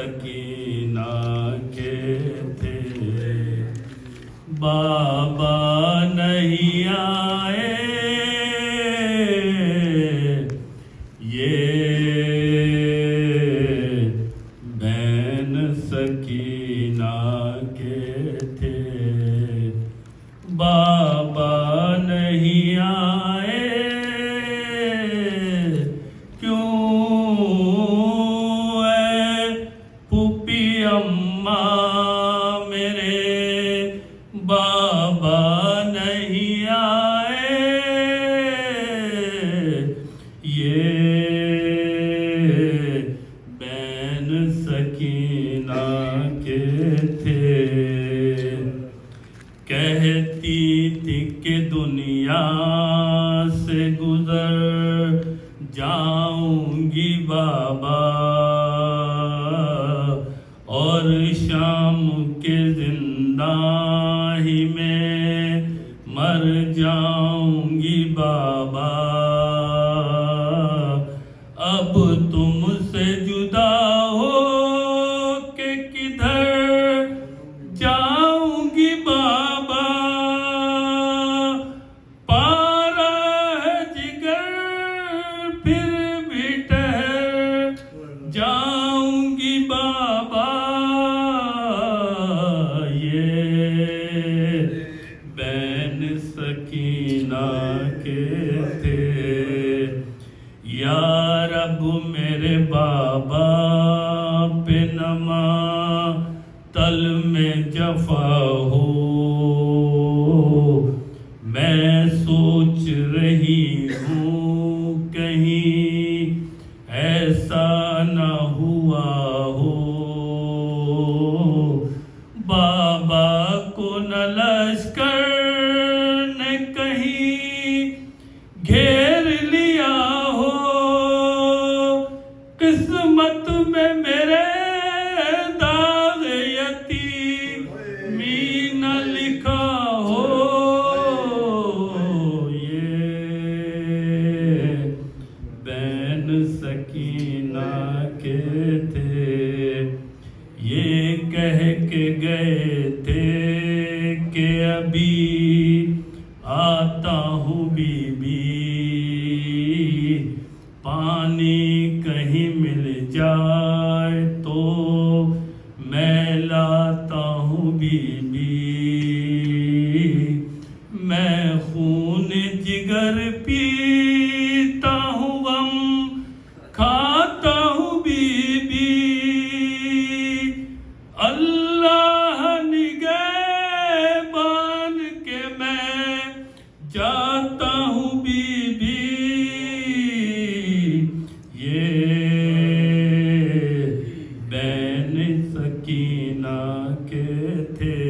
سکینہ کے تھے، بابا نہیں آئے یہ بہن سکینہ کے تھے، بابا نہیں آئے کیوں اے پھوپھی اماں میرے، بابا نہیں آئے یہ بہن سکینہ کے تھے، کہتی تھی کہ دنیا سے گزر جاؤں گی بابا، اور شام کے زندہ ہی میں مر جاؤں گی بابا، اب تم سے جدا ہو کے کدھر جاؤں گی بابا، پارا ہے جگر پھر بھی ٹھہر جاؤں گی بابا، یہ بہن سکینہ کے تھے، یا رب میرے بابا پہ نما تل میں جفا ہو، میں سوچ رہی ہوں کہیں ایسا نہ ہوا ہو، بابا کو نہ لشکر نے کہیں گھیر لیا ہو، قسمت میں میرے داغ یتیمی نہ لکھا ہو، یہ بہن سکینہ کے تھے، یہ کہہ کے گئے تھے کہ ابھی آتا ہوں بی بی، پانی کہیں مل جائے تو میں لاتا ہوں بی بی، میں خون جگر پیتا ہوں غم کھاتا ہوں بی بی، اللہ نگہبان کے میں جاتا ہوں بی بی، یہ بہن سکینہ کے تھے،